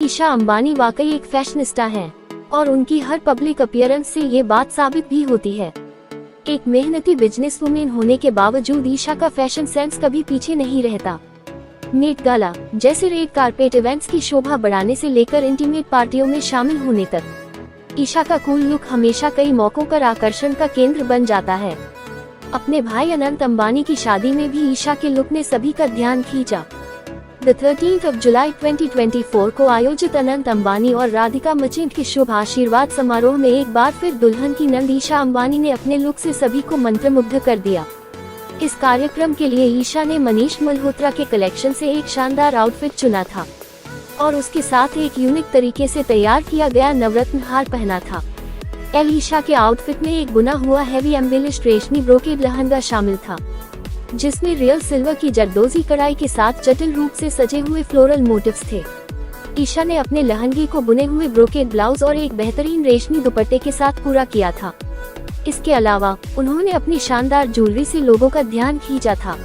ईशा अंबानी वाकई एक फैशनिस्टा हैं और उनकी हर पब्लिक अपीयरेंस से ये बात साबित भी होती है। एक मेहनती बिजनेस वुमेन होने के बावजूद ईशा का फैशन सेंस कभी पीछे नहीं रहता। मेट गाला जैसे रेड कारपेट इवेंट्स की शोभा बढ़ाने से लेकर इंटीमेट पार्टियों में शामिल होने तक, ईशा का कूल लुक हमेशा कई मौकों पर आकर्षण का केंद्र बन जाता है। अपने भाई अनंत अंबानी की शादी में भी ईशा के लुक ने सभी का ध्यान खींचा। 13 जुलाई 2024 को आयोजित अनंत अंबानी और राधिका मर्चेंट के शुभ आशीर्वाद समारोह में एक बार फिर दुल्हन की नंद ईशा अंबानी ने अपने लुक से सभी को मंत्रमुग्ध कर दिया। इस कार्यक्रम के लिए ईशा ने मनीष मल्होत्रा के कलेक्शन से एक शानदार आउटफिट चुना था और उसके साथ एक यूनिक तरीके से तैयार किया गया नवरत्न हार पहना था। ईशा के आउटफिट में एक बुना हुआ हैवी एम्बेलिश्ड रेशमी ब्रोकेड लहंगा शामिल था, जिसमें रियल सिल्वर की जरदोजी कढ़ाई के साथ जटिल रूप से सजे हुए फ्लोरल मोटिव्स थे। ईशा ने अपने लहंगे को बुने हुए ब्रोकेड ब्लाउज और एक बेहतरीन रेशमी दुपट्टे के साथ पूरा किया था। इसके अलावा उन्होंने अपनी शानदार ज्वेलरी से लोगों का ध्यान खींचा था।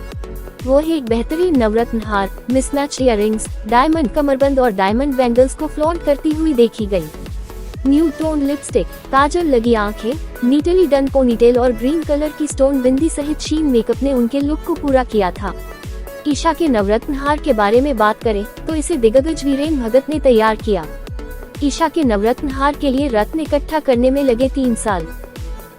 वो एक बेहतरीन नवरत्न हार, मिसमैच इयररिंग्स, डायमंड कमरबंद और डायमंड बैंगल्स को फ्लॉन्ट करती हुई देखी गई। न्यू टोन लिपस्टिक, काजल लगी आंखें, नीटली डन पोनीटेल और ग्रीन कलर की स्टोन बिंदी सहित शीन मेकअप ने उनके लुक को पूरा किया था। ईशा के नवरत्न हार के बारे में बात करें तो इसे दिग्गज वीरेन भगत ने तैयार किया। ईशा के नवरत्न हार के लिए रत्न इकट्ठा करने में लगे 3 साल।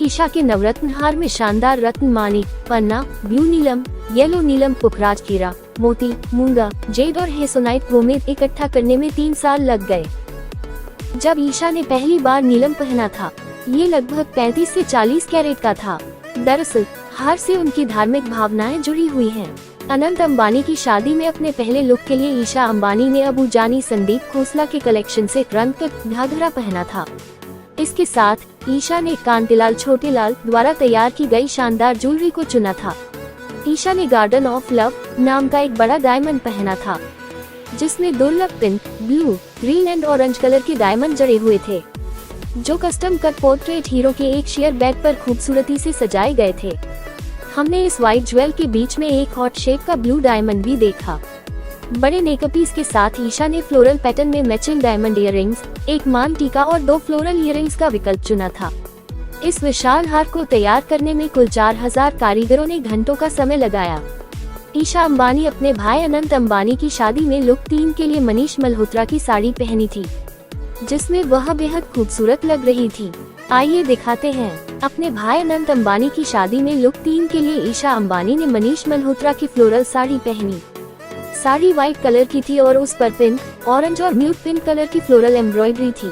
ईशा के नवरत्न हार में शानदार रत्न माणिक, पन्ना, ब्लू नीलम, येलो नीलम, पुखराज कीरा, मोती, मूंगा, जेड और हेसोनाइट गोमेद इकट्ठा करने में 3 साल लग गए। जब ईशा ने पहली बार नीलम पहना था, ये लगभग 35 से 40 कैरेट का था। दरअसल हार से उनकी धार्मिक भावनाएं जुड़ी हुई हैं। अनंत अंबानी की शादी में अपने पहले लुक के लिए ईशा अंबानी ने अबू जानी संदीप खोसला के कलेक्शन से रंग तक घाघरा पहना था। इसके साथ ईशा ने कांतिलाल छोटेलाल द्वारा तैयार की गई शानदार ज्वेलरी को चुना था। ईशा ने गार्डन ऑफ लव नाम का एक बड़ा डायमंड पहना था, जिसमें दुर्लभ pink, blue, green and orange colour के डायमंड जड़े हुए थे, जो कस्टम कट पोर्ट्रेट हीरो के एक शेयर बैग पर खूबसूरती से सजाए गए थे। हमने इस व्हाइट ज्वेल के बीच में एक हॉट शेप का ब्लू डायमंड भी देखा। बड़े नेकपीस के साथ ईशा ने फ्लोरल पैटर्न में मैचिंग डायमंड इयररिंग्स, एक मान टीका और 2 फ्लोरल इयररिंग्स का विकल्प चुना था। इस विशाल हार को तैयार करने में कुल 4000 कारीगरों ने घंटों का समय लगाया। ईशा अंबानी अपने भाई अनंत अंबानी की शादी में लुक 3 के लिए मनीष मल्होत्रा की साड़ी पहनी थी, जिसमें वह बेहद खूबसूरत लग रही थी। आइए दिखाते हैं। अपने भाई अनंत अंबानी की शादी में लुक 3 के लिए ईशा अंबानी ने मनीष मल्होत्रा की फ्लोरल साड़ी पहनी। साड़ी व्हाइट कलर की थी और उस पर पिंक, ऑरेंज और म्यूट पिंक कलर की फ्लोरल एम्ब्रॉयडरी थी।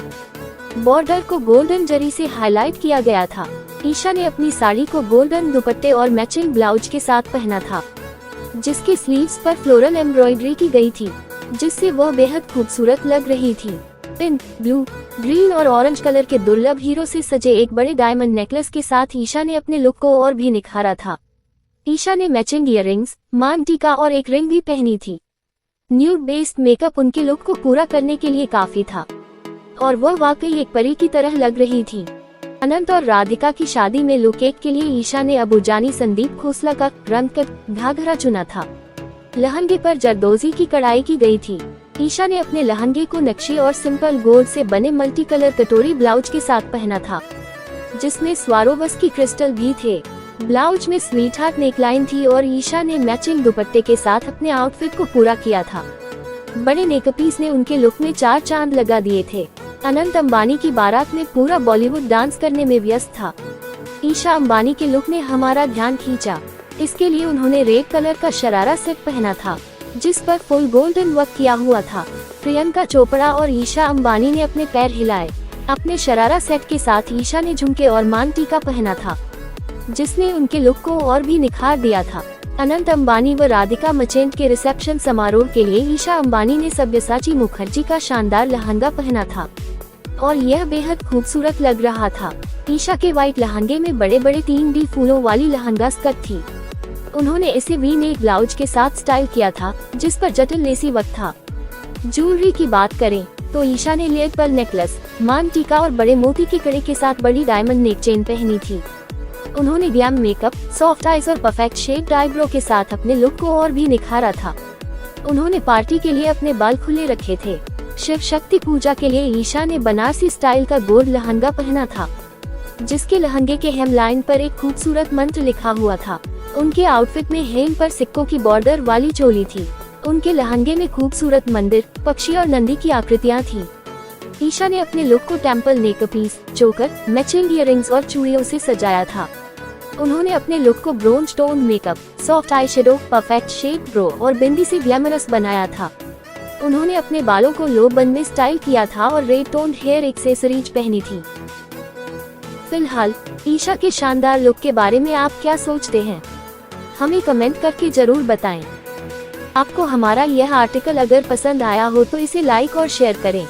बॉर्डर को गोल्डन जरी से हाईलाइट किया गया था। ईशा ने अपनी साड़ी को गोल्डन दुपट्टे और मैचिंग ब्लाउज के साथ पहना था, जिसके स्लीव्स पर फ्लोरल एम्ब्रॉयडरी की गई थी, जिससे वह बेहद खूबसूरत लग रही थी। पिंक, ब्लू, ग्रीन और ऑरेंज कलर के दुर्लभ हीरो से सजे एक बड़े डायमंड नेकलेस के साथ ईशा ने अपने लुक को और भी निखारा था। ईशा ने मैचिंग इयररिंग्स, मान टीका और एक रिंग भी पहनी थी। न्यूड बेस्ड मेकअप उनके लुक को पूरा करने के लिए काफी था और वह वाकई एक परी की तरह लग रही थी। अनंत और राधिका की शादी में लुक 1 के लिए ईशा ने अबू जानी संदीप खोसला का रंग कट घाघरा चुना था। लहंगे पर जरदोजी की कढ़ाई की गई थी। ईशा ने अपने लहंगे को नक्शे और सिंपल गोल्ड से बने मल्टी कलर कटोरी ब्लाउज के साथ पहना था, जिसमें स्वारोवस्की क्रिस्टल भी थे। ब्लाउज में स्वीट हार्ट नेकलाइन थी और ईशा ने मैचिंग दुपट्टे के साथ अपने आउटफिट को पूरा किया था। बड़े नेकपीस ने उनके लुक में 4 चांद लगा दिए थे। अनंत अंबानी की बारात में पूरा बॉलीवुड डांस करने में व्यस्त था। ईशा अंबानी के लुक ने हमारा ध्यान खींचा। इसके लिए उन्होंने रेड कलर का शरारा सेट पहना था, जिस पर फुल गोल्डन वर्क किया हुआ था। प्रियंका चोपड़ा और ईशा अंबानी ने अपने पैर हिलाए। अपने शरारा सेट के साथ ईशा ने झुमके और मान टीका पहना था, जिसने उनके लुक को और भी निखार दिया था। अनंत अंबानी व राधिका मर्चेंट के रिसेप्शन समारोह के लिए ईशा अंबानी ने सब्यसाची मुखर्जी का शानदार लहंगा पहना था और यह बेहद खूबसूरत लग रहा था। ईशा के व्हाइट लहंगे में बड़े बड़े 3D फूलों वाली लहंगा स्कर्ट थी। उन्होंने इसे वी नेक ब्लाउज के साथ स्टाइल किया था, जिस पर जटिल लेसी वर्क था। ज्वेलरी की बात करें तो ईशा ने लेयर पर्ल नेकलेस, मान टीका और बड़े मोती के कड़े के साथ बड़ी डायमंड नेक चेन पहनी थी। उन्होंने ग्लैम मेकअप, सॉफ्ट आईज और परफेक्ट शेप्ड आईब्रो के साथ अपने लुक को और भी निखारा था। उन्होंने पार्टी के लिए अपने बाल खुले रखे थे। शिव शक्ति पूजा के लिए ईशा ने बनारसी स्टाइल का गोल्ड लहंगा पहना था, जिसके लहंगे के हेमलाइन पर एक खूबसूरत मंत्र लिखा हुआ था। उनके आउटफिट में हेम पर सिक्कों की बॉर्डर वाली चोली थी। उनके लहंगे में खूबसूरत मंदिर, पक्षी और नंदी की आकृतियां थीं। ईशा ने अपने लुक को टेम्पल नेकपीस, चोकर, मैचिंग इयररिंग्स और चूड़ियों से सजाया था। उन्होंने अपने लुक को bronze tone makeup, soft eye shadow, perfect shape bro और बिंदी से ग्लैमरस बनाया था। उन्होंने अपने बालों को लो बन में स्टाइल किया था और रेड टोन हेयर एक्सेसरीज पहनी थी। फिलहाल ईशा के शानदार लुक के बारे में आप क्या सोचते हैं? हमें कमेंट करके जरूर बताएं। आपको हमारा यह आर्टिकल अगर पसंद आया हो तो इसे लाइक और शेयर करें।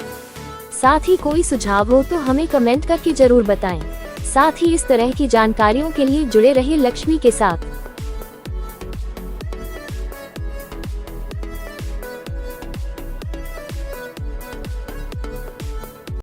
साथ ही कोई सुझाव हो तो हमें कमेंट करके जरूर बताएं। साथ ही इस तरह की जानकारियों के लिए जुड़े रहिए लक्ष्मी के साथ।